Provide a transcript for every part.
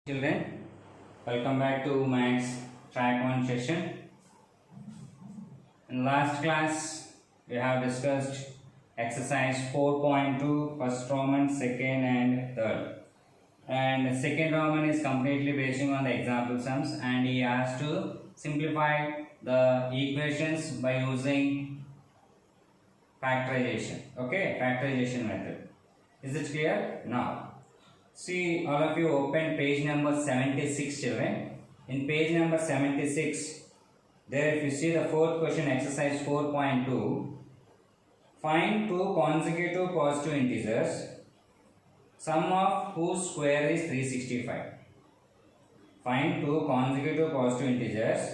Children, welcome back to Maths Track 1 session. In last class, we have discussed exercise 4.2, first Roman, second and third. And second Roman is completely based on the example sums, and he has to simplify the equations by using factorization. Okay, factorization method. Is it clear? Now, see, all of you open page number 76, children. In page number 76, there if you see the fourth question, exercise 4.2, find two consecutive positive integers, sum of whose square is 365. Find two consecutive positive integers,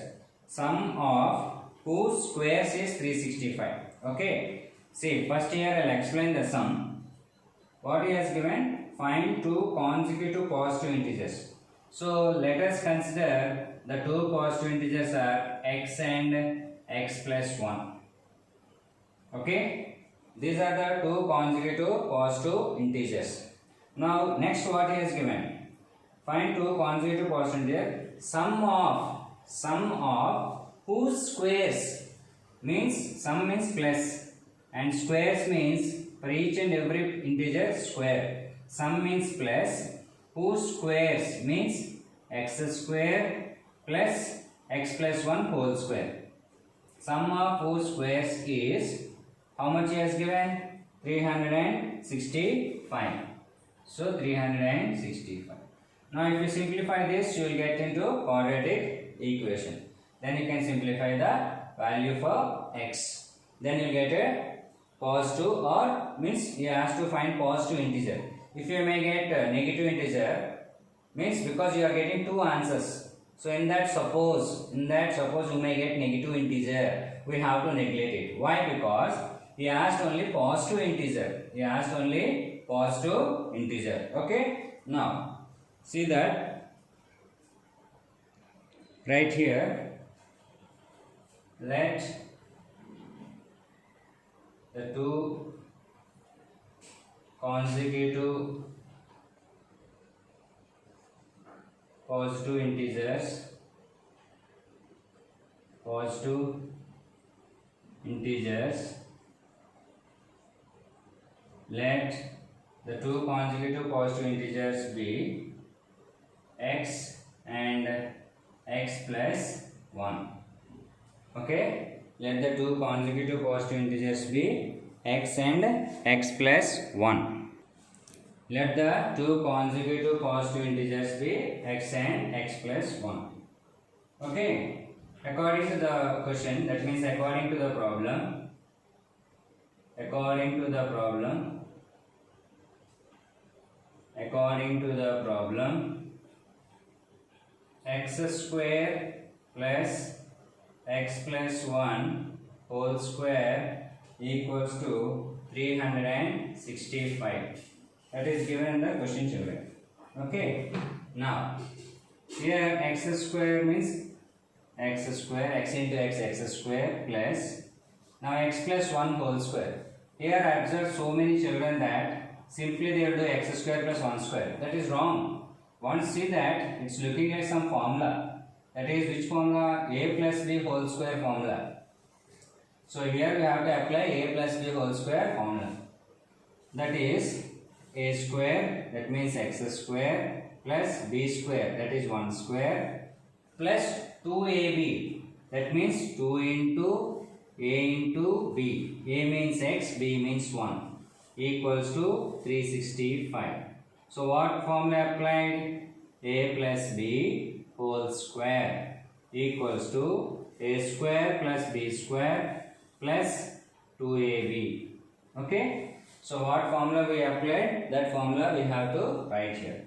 sum of whose squares is 365. Okay. See, first here I will explain the sum. What he has given? Find two consecutive positive integers. So let us consider the two positive integers are x and x plus 1. Okay. These are the two consecutive positive integers. Now next what he has given? Find two consecutive positive integers. Sum of whose squares means sum means plus and squares means for each and every integer square. Sum means plus, whose squares means x square plus x plus 1 whole square. Sum of whose squares is, how much he has given? 365. So 365. Now if you simplify this, you will get into quadratic equation. Then you can simplify the value for x. Then you will get a positive, or means he has to find positive integer. If you may get a negative integer, means because you are getting two answers. So in that suppose you may get negative integer, we have to neglect it. Why? Because he asked only positive integer. Okay. Now see that right here, let the two consecutive positive integers let the two consecutive positive integers be x and x plus 1. Okay. Let the two consecutive positive integers be x and x plus 1. Let the two consecutive positive integers be x and x plus 1. Okay. According to the question, that means according to the problem, x square plus x plus 1 whole square equals to 365. That is given in the question, children. Okay. Now here x square means x square, x into x square plus, now x plus 1 whole square. Here I observed so many children that simply they will do x square plus 1 square. That is wrong. Once see that it's looking at some formula. That is which formula? A plus b whole square formula. So here we have to apply a plus b whole square formula. That is a square, that means x square, plus b square, that is 1 square, plus 2ab, that means 2 into a into b. A means x, b means 1, equals to 365. So what formula applied? A plus b whole square equals to a square plus b square plus 2ab. Okay. So what formula we applied? That formula we have to write here.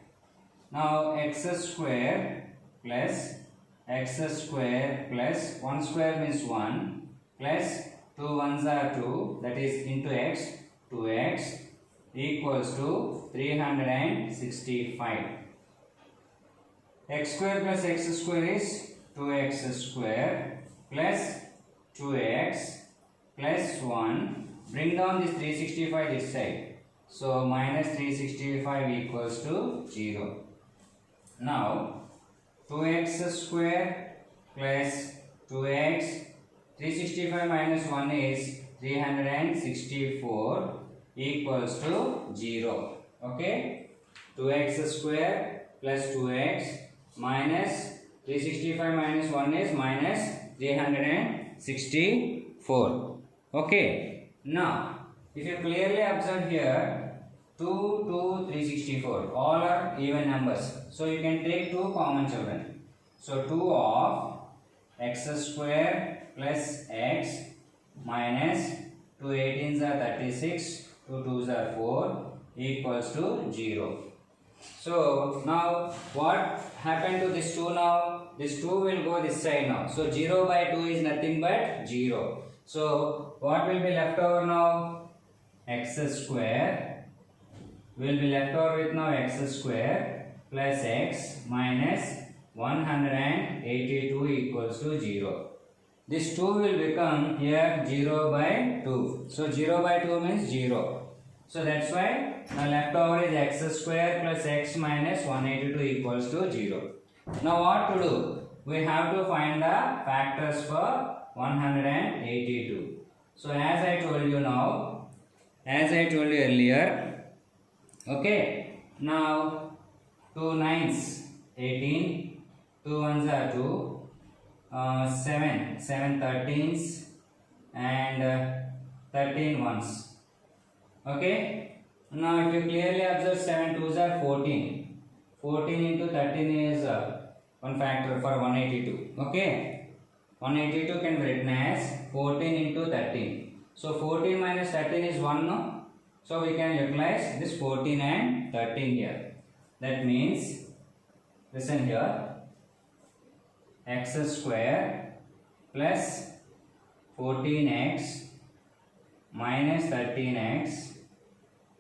Now x square plus 1 square means 1 plus 2 ones are 2, that is into x, 2x equals to 365. X square plus x square is 2x square plus 2x plus 1. Bring down this 365 this side. So minus 365 equals to 0. Now 2x square plus 2x, 365 minus 1 is 364 equals to 0. Okay, 2x square plus 2x minus 365 minus 1 is minus 364. Okay, now if you clearly observe here, 2, 2, 364 all are even numbers, so you can take 2 common, children. So 2 of x square plus x minus 2 18s are 36, 2 2s are 4 equals to 0. So now what happened to this 2 now? This 2 will go this side now. So 0 by 2 is nothing but 0. So what will be left over now? X square will be left over with now x square plus x minus 182 equals to 0. This 2 will become here 0 by 2. So 0 by 2 means 0. So that's why the left over is x square plus x minus 182 equals to 0. Now what to do? We have to find the factors for 182. So as I told you now, as I told you earlier, okay, now 2 9s 18, 2 1s are 2, 7 13s and 13 1s. Okay, now if you clearly observe 7 2s are 14. 14 into 13 is one factor for 182. Okay, 182 can be written as 14 into 13. So 14 minus 13 is 1, no? So we can utilize this 14 and 13 here. That means, listen here, x square plus 14x minus 13x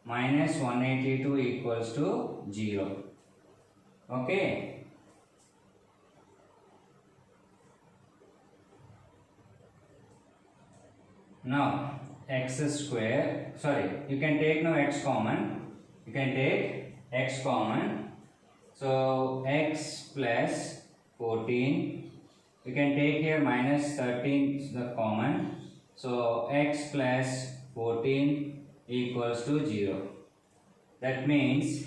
minus 182 equals to 0. Okay. Now x square, you can take now x common. You can take x common. So x plus 14. You can take here minus 13 the common. So x plus 14 equals to 0. That means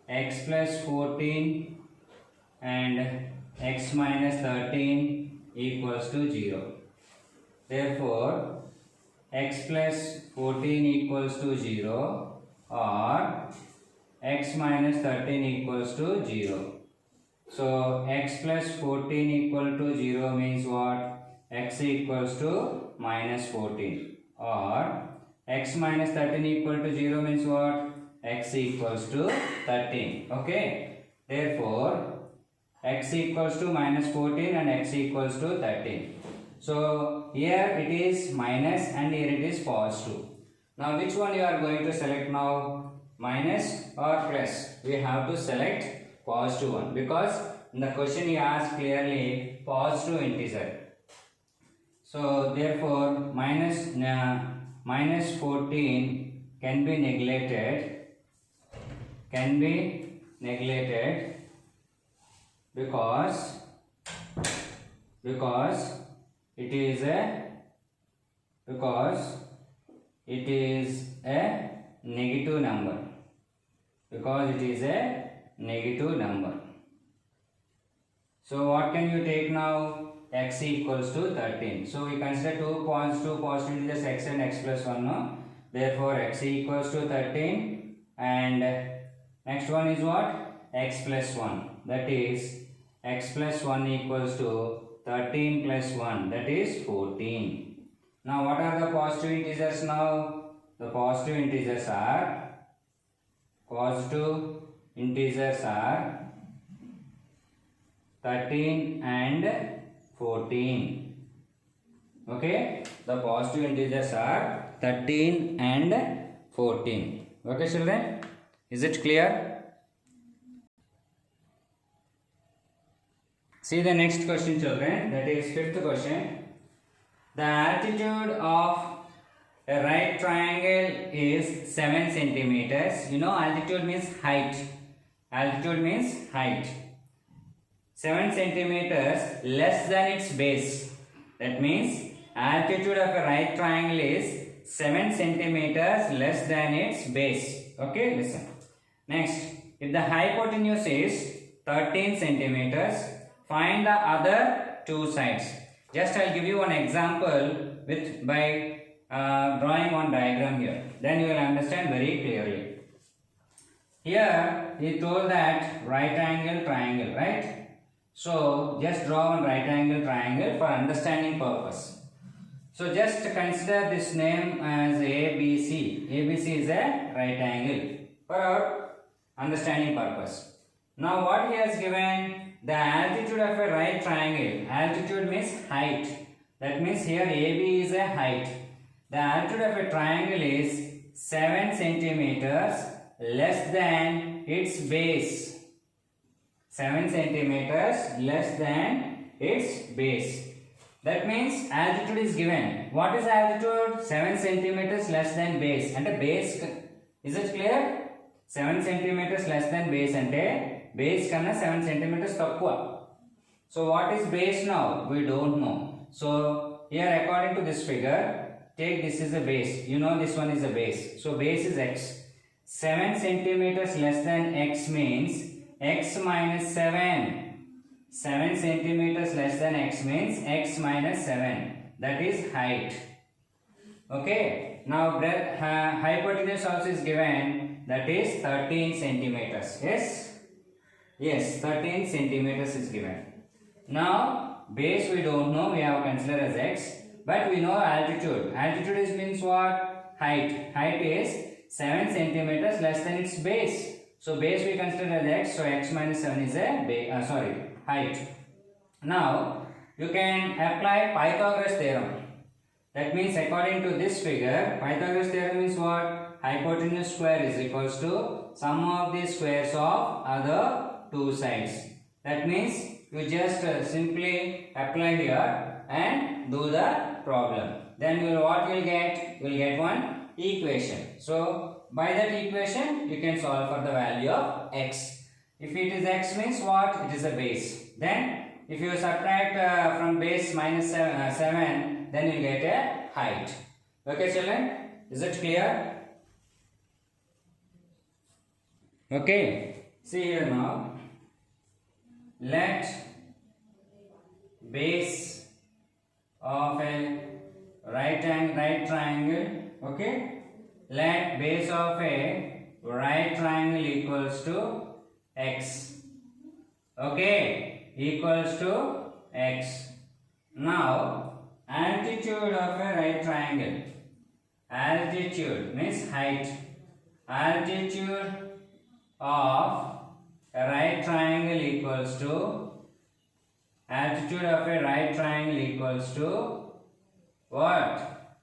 x plus 14 and x minus 13 equals to 0. Therefore, x plus 14 equals to 0 or x minus 13 equals to 0. So x plus 14 equal to 0 means what? X equals to minus 14, or x minus 13 equal to 0 means what? X equals to 13. Okay, therefore x equals to minus 14 and x equals to 13. So here it is minus and here it is positive. Now which one you are going to select now? Minus or plus? We have to select positive one, because in the question he asked clearly positive integer. So therefore minus 14 can be neglected because it is a negative number. So what can you take now? X equals to 13. So we consider two positive integers x and x plus 1. No? Therefore x equals to 13, and next one is what? X plus 1. That is x plus 1 equals to 13 plus 1, that is 14. Now what are the positive integers now? The positive integers are 13 and 14. Okay, the positive integers are 13 and 14. Okay children, is it clear? See the next question children, that is fifth question. The altitude of a right triangle is 7 centimeters. You know altitude means height. 7 centimeters less than its base. That means altitude of a right triangle is 7 centimeters less than its base. Okay, listen. Next, if the hypotenuse is 13 centimeters, find the other two sides. Just I'll give you one example by drawing one diagram here. Then you will understand very clearly. Here he told that right angle triangle, right? So just draw one right angle triangle for understanding purpose. So just consider this name as ABC. ABC is a right angle for our understanding purpose. Now what he has given, the altitude of a right triangle. Altitude means height. That means here AB is a height. The altitude of a triangle is 7 centimeters less than its base. 7 centimeters less than its base. That means altitude is given. What is altitude? 7 centimeters less than base. And base, is it clear? 7 centimeters less than base and base kanna 7 centimeters takkuva. So what is base now? We don't know. So here according to this figure, take this is a base. You know this one is a base. So base is x. 7 centimeters less than x means x minus 7. 7 centimeters less than x means x minus 7. That is height. Okay. Now hypotenuse also is given. That is 13 centimeters. Yes? Yes, 13 centimeters is given. Now base we don't know. We have considered as x. But we know altitude. Altitude means what? Height. Height is 7 centimeters less than its base. So base we consider as x. So x minus 7 is a height. Now you can apply Pythagoras theorem. That means according to this figure, Pythagoras theorem means what? Hypotenuse square is equals to sum of the squares of other two sides. That means you just simply apply here and do the problem. Then what you will get? You will get one equation. So by that equation you can solve for the value of x. If it is x means what? It is a base. Then if you subtract from base minus 7, then you will get a height. Okay children? Is it clear? Okay. See here now. Let base of a right triangle, okay? Let base of a right triangle equals to x. Okay, equals to x. Now altitude of a right triangle. Altitude means height. Altitude of a right triangle equals to, altitude of a right triangle equals to what?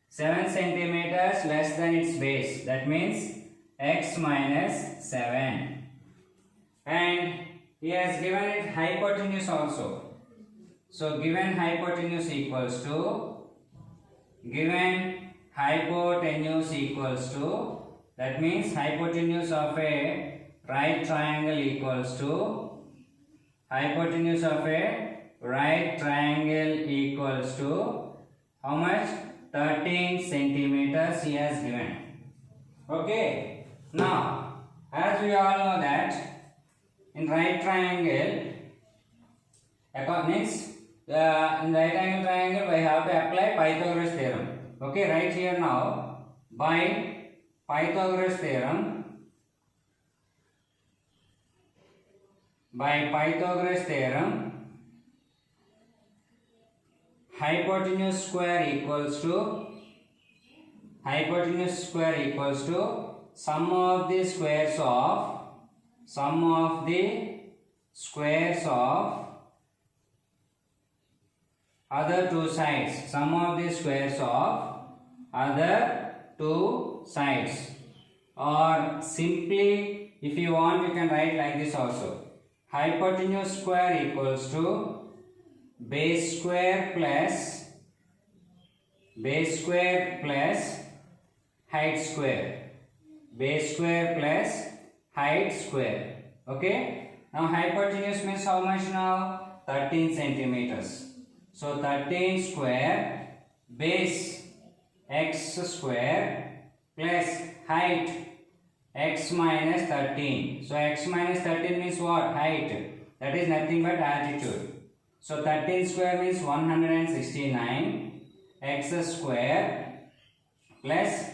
7 centimeters less than its base. That means x minus 7. And he has given it hypotenuse also. So given hypotenuse equals to, that means hypotenuse of a right triangle equals to, hypotenuse of a right triangle equals to how much? 13 centimeters he has given. Okay. Now, as we all know that in right triangle, means in right angle triangle we have to apply Pythagoras theorem. Okay, right here now by Pythagoras theorem. By Pythagoras theorem, hypotenuse square equals to sum of the squares of other two sides. Sum of the squares of other two sides. Or simply, if you want, you can write like this also. Hypotenuse square equals to base square plus height square. Base square plus height square. Okay. Now hypotenuse means how much now? 13 centimeters. So 13 square base x square plus height x minus 13. So x minus 13 means what? Height. That is nothing but altitude. So 13 square means 169 x square plus,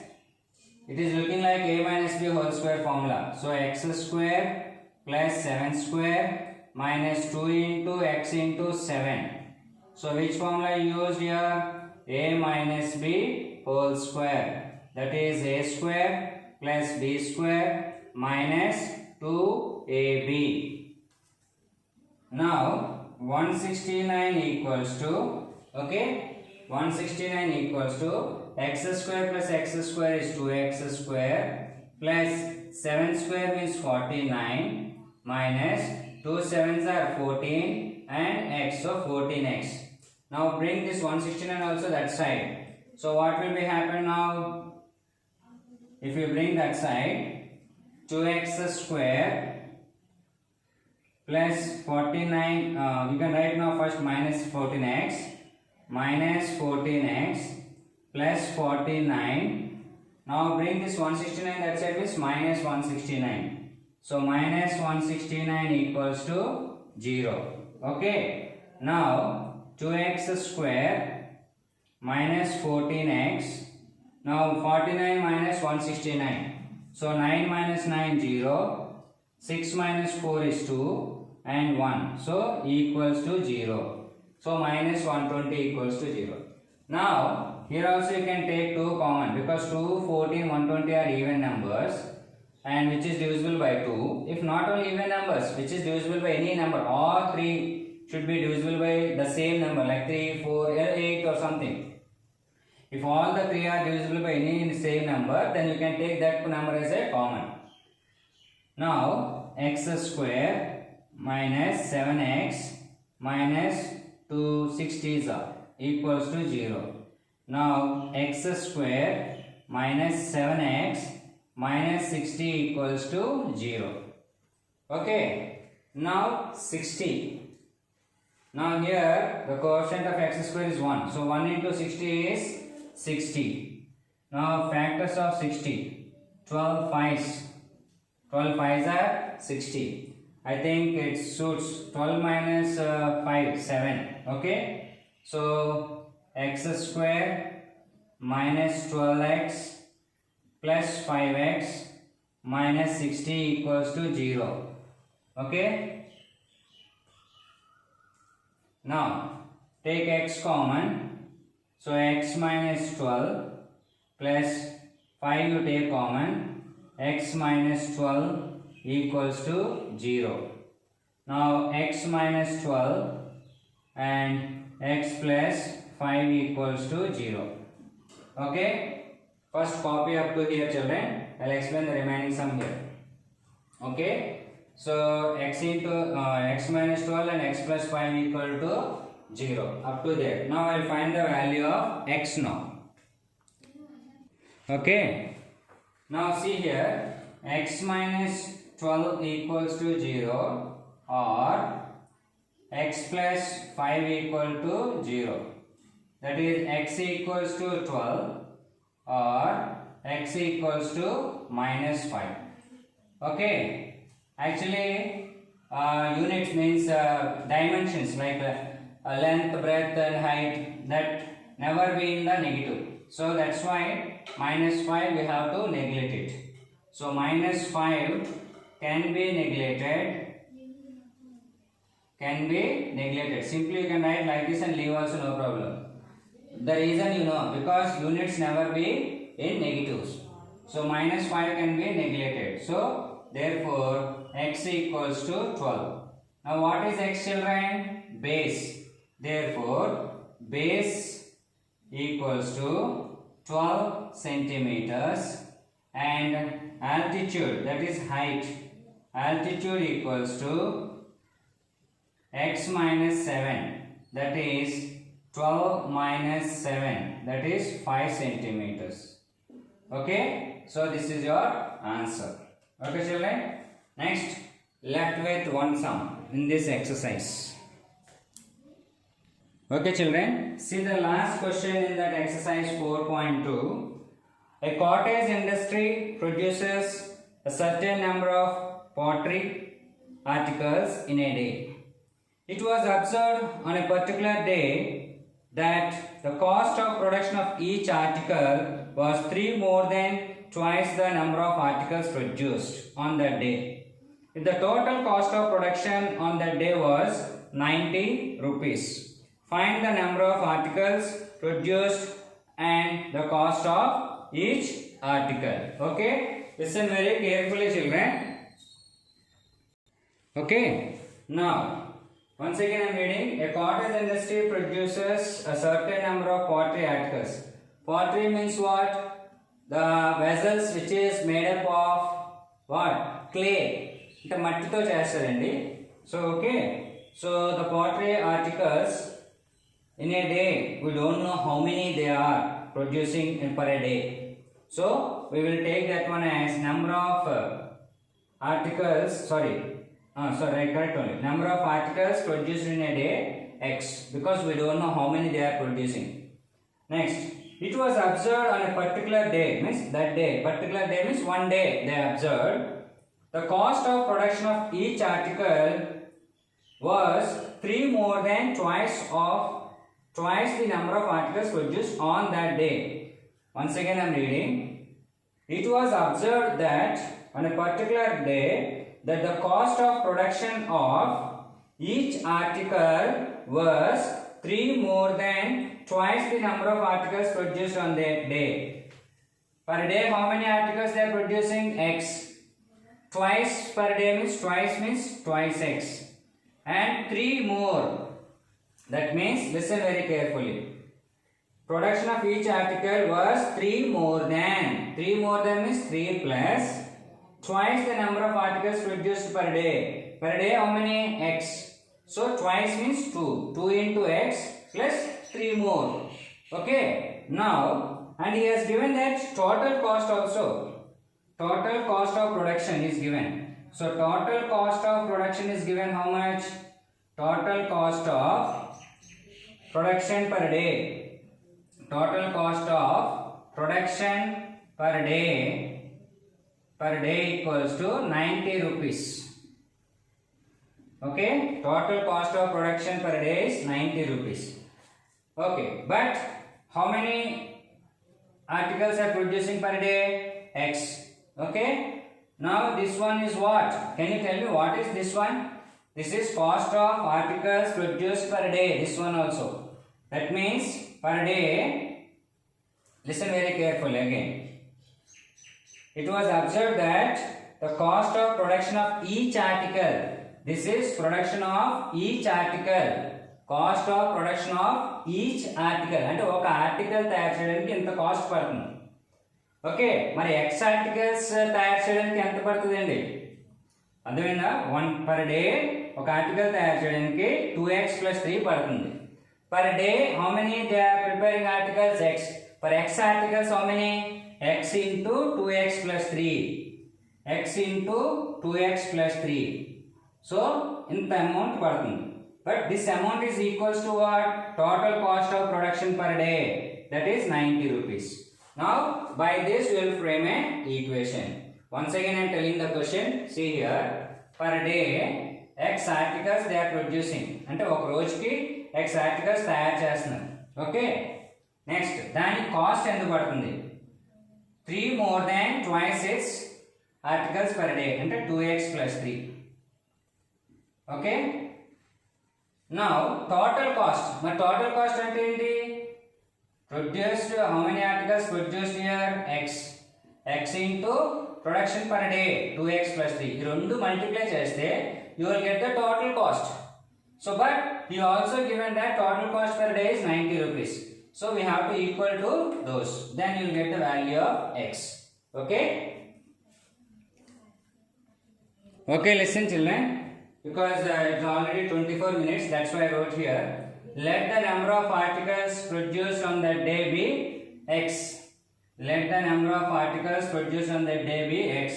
it is looking like a minus b whole square formula. So x square plus 7 square minus 2 into x into 7. So which formula used here? A minus b whole square. That is a square plus b square minus 2ab. Now 169 equals to, okay, 169 equals to x square plus x square is 2x square plus 7 square means 49 minus 2 sevens are 14 and x, so 14x. Now bring this 169 also that side. So what will be happen now? If you bring that side, 2x square plus 49, you can write now first minus 14x plus 49. Now bring this 169 that side is minus 169. So minus 169 equals to 0. Okay. Now 2x square minus 14x. Now 49 minus 169. So 9 minus 9 0. 6 minus 4 is 2 and 1. So equals to 0. So minus 120 equals to 0. Now here also you can take 2 common because 2, 14, 120 are even numbers and which is divisible by 2. If not only even numbers, which is divisible by any number, all 3 should be divisible by the same number like 3, 4, 8 or something. If all the 3 are divisible by any same number, then you can take that number as a common. Now x square minus 7x minus 260 equals to 0. Now x square minus 7x minus 60 equals to 0. Okay. Now 60. Now here the quotient of x square is 1. So 1 into 60 is 60. Now factors of 60. 12 5s. 12 5s are 60. I think it suits 12 minus 5, 7. Okay. So x square minus 12x plus 5x minus 60 equals to 0. Okay. Now take x common. So x minus 12 plus 5 you take common. X minus 12 equals to 0. Now x minus 12 and x plus 5 equals to 0. Okay. First copy up to here children. I will explain the remaining sum here. Okay. So x into x minus 12 and x plus 5 equal to 0 up to there. Now I will find the value of x now. Okay. Now see here, x minus 12 equals to 0 or x plus 5 equal to 0. That is x equals to 12 or x equals to minus 5. Okay. Actually units means dimensions like length, breadth and height, that never be in the negative. So that's why minus 5 we have to neglect it. So minus 5 can be neglected. Simply you can write like this and leave also, no problem. The reason you know, because units never be in negatives. So minus 5 can be neglected. So therefore x equals to 12. Now what is x children? Base. Therefore base equals to 12 centimeters and altitude, that is height, altitude equals to x minus 7, that is 12 minus 7, that is 5 centimeters. Okay. So this is your answer. Okay children. Next left with one sum in this exercise. Okay children, see the last question in that exercise 4.2. A cottage industry produces a certain number of pottery articles in a day. It was observed on a particular day that the cost of production of each article was 3 more than twice the number of articles produced on that day. If the total cost of production on that day was 90 rupees, find the number of articles produced and the cost of each article. Okay, listen very carefully children. Okay, now once again I am reading. A cottage industry produces a certain number of pottery articles. Pottery means what? The vessels which is made up of what? Clay. అంటే మట్టితో చేస్తారండి. So okay, so the pottery articles in a day we don't know how many they are producing per a day. So we will take that one as number of articles. Correct only. Number of articles produced in a day X, because we don't know how many they are producing. Next, it was observed on a particular day, means that day. Particular day means one day they observed. The cost of production of each article was 3 more than twice the number of articles produced on that day. Once again I am reading. It was observed that on a particular day that the cost of production of each article was 3 more than twice the number of articles produced on that day. Per day how many articles they are producing? X. Twice per day means twice X. And 3 more. That means, listen very carefully. Production of each article was 3 more than. 3 more than means 3 plus twice the number of articles produced per day. Per day how many? X. So twice means 2. 2 into X plus 3 more. Okay. Now, and he has given that total cost also. Total cost of production is given. So total cost of production is given how much? Total cost of production per day. Total cost of production per day equals to 90 rupees. Okay, total cost of production per day is 90 rupees. Okay, but how many articles are producing per day? X. Okay, now this one is what? Can you tell me what is this one? This is cost of articles produced per day. This one also. That means per day, listen very carefully again. It was observed that the cost of production of each article, this is production of each article, cost of production of each article, అంటే ఒక article తయారు చేయడానికి ఎంత cost పడుతుంది. Okay, మరి X articles తయారు చేయడానికి ఎంత పడుతుందండి? అర్థమైందా? 1 per day ఒక ఆర్టికల్ తయారు చేయడానికి 2x plus 3 పడుతుంది. Per day how many they are preparing articles? X. For x articles how many? X into 2x plus 3. X into 2x plus 3. So ఇంత అమౌంట్ పడుతుంది. But this amount is equals to what? Total cost of production per day. That is 90 rupees. Now by this we will frame an equation. Once again I am telling the question. See here. Per day x articles they are producing. అంటే ఒక రోజుకి x articles తయారు చేస్తున్నారు. Okay, next దాని cost ఎంత పడుతుంది? 3 more than twice its articles per day అంటే 2x plus 3. Okay, now total cost. మరి total cost అంటే ఏంటి? Produced, how many articles produced here? X. X into production per day 2x plus 3. ఈ రెండు multiply చేస్తే you will get the total cost. So but he also given that total cost per day is 90 rupees. So we have to equal to those. Then you will get the value of x. Okay. Okay, listen children. Because it's already 24 minutes. That's why I wrote here. Let the number of articles produced on that day be x. Let the number of articles produced on that day be x.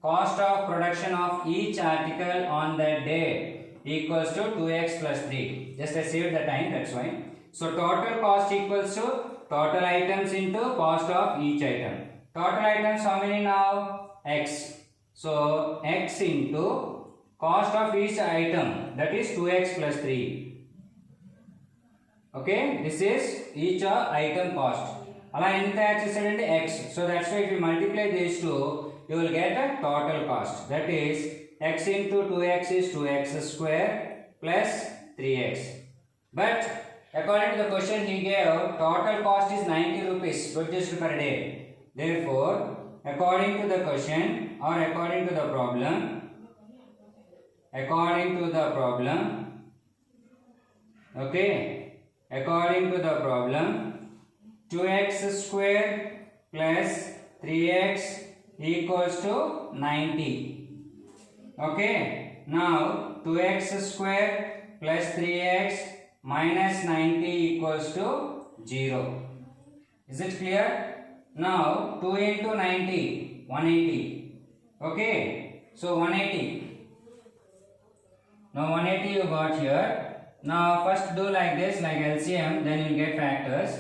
cost of production of each article on that day equals to 2x plus 3. Just I saved the time, that's why. So total cost equals to total items into cost of each item. Total items how many now? X. So x into cost of each item, that is 2x plus 3. Okay, this is each item cost. Ala ఎంత add చేసాడంటే x. So that's why if you multiply these two, you will get a total cost. That is x into 2x is 2x square plus 3x. But according to the question he gave, total cost is 90 rupees produced per day. Therefore, according to the question or according to the problem, okay, according to the problem, 2x square plus 3x equals to 90. Okay, now 2x square plus 3x minus 90 equals to 0. Is it clear? Now 2 into 90, 180. Okay, so 180. Now 180 you got here. Now first do like this, like LCM, then you get factors.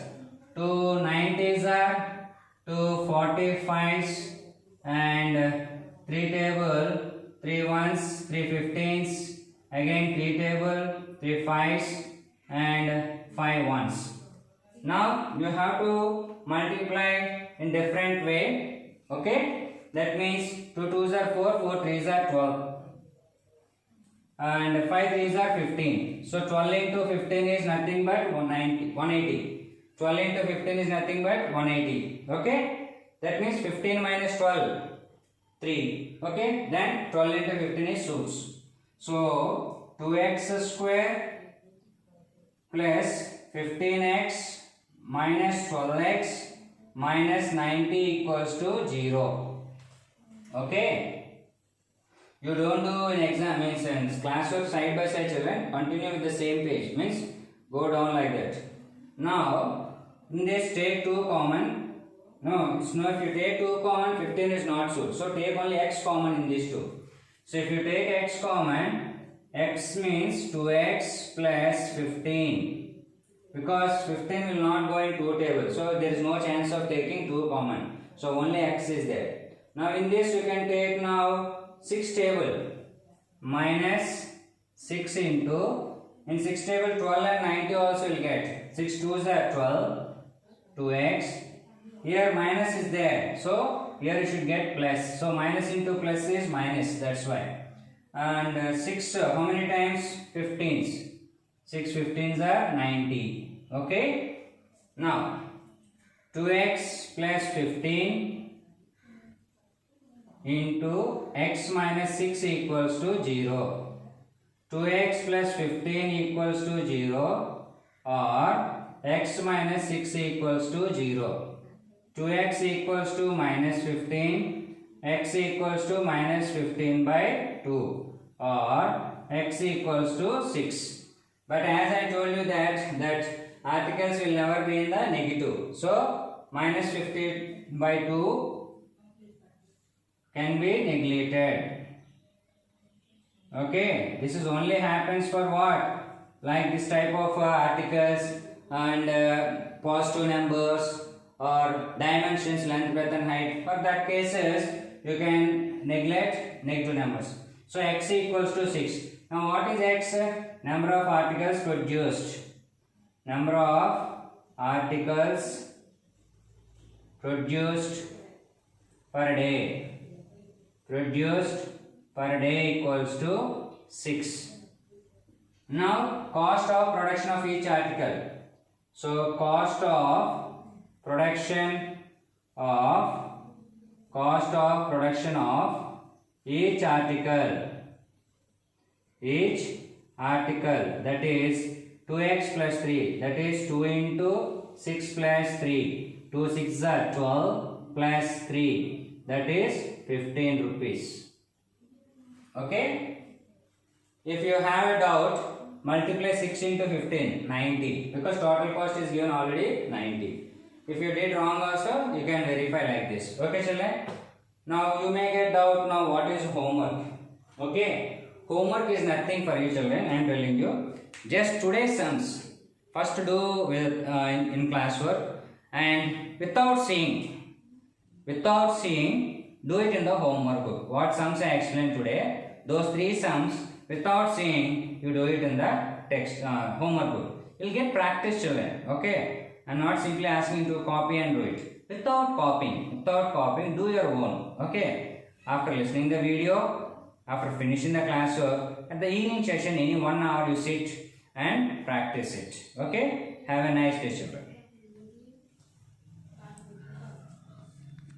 2 90s are 2 45s and 3 table, 3 1s, 3 15s, again 3 table, 3 5s and 5 1s. Now you have to multiply in different way. Okay, that means 2 2s are 4, 4 3s are 12 and 5 3s are 15. So 12 into 15 is nothing but 180. 12 into 15 is nothing but 180. Okay, that means 15 minus 12, 3. Okay, then 12 into 15 is 6. So 2x square plus 15x minus 12x minus 90 equals to 0. Okay, you don't do in exam, means in classwork side by side, children. Continue with the same page, means go down like that. Now in this take 2 common. No, it's no, if you take 2 common, 15 is not so. So take only x common in these two. So if you take x common, x means 2x plus 15. Because 15 will not go in 2 tables. So there is no chance of taking 2 common. So only x is there. Now in this you can take now 6 table minus 6 into, in 6 table 12 and 90 also will get. 6 2s are 12, 2x. Here minus is there, so here you should get plus. So minus into plus is minus, that's why. And 6, how many times? 15s. 6 15s are 90. Okay. Now 2x plus 15 into x minus 6 equals to 0. 2x plus 15 equals to 0 or x minus 6 equals to 0. 2x equals to minus 15, x equals to minus 15 by 2 or x equals to 6. But as I told you that articles will never be in the negative. So minus 15 by 2 can be neglected. Okay, this is only happens for what? Like this type of articles and positive numbers or dimensions, length, breadth and height. For that cases you can neglect negative numbers. So x equals to 6. Now what is x? Number of articles produced. Number of articles produced per day. Produced per day equals to 6. Now cost of production of each article. So cost of production of each article, that is 2x plus 3, that is 2 into 6 plus 3, 2 6 are 12 plus 3, that is 15 rupees. Okay, if you have a doubt, multiply 6 into 15, 90, because total cost is given already 90. If you did wrong also, you can verify like this. Okay children. Now you may get doubt now what is homework. Okay, homework is nothing for you children. I am telling you. Just today's sums. First do with in classwork and without seeing, do it in the homework book. What sums I explained today, those 3 sums without seeing, you do it in the text homework book. You'll get practice children. Okay, I'm not simply asking to copy and do it. Without copying, do your own. Okay, after listening the video, after finishing the classwork, at the evening session, any 1 hour you sit and practice it. Okay, have a nice day children.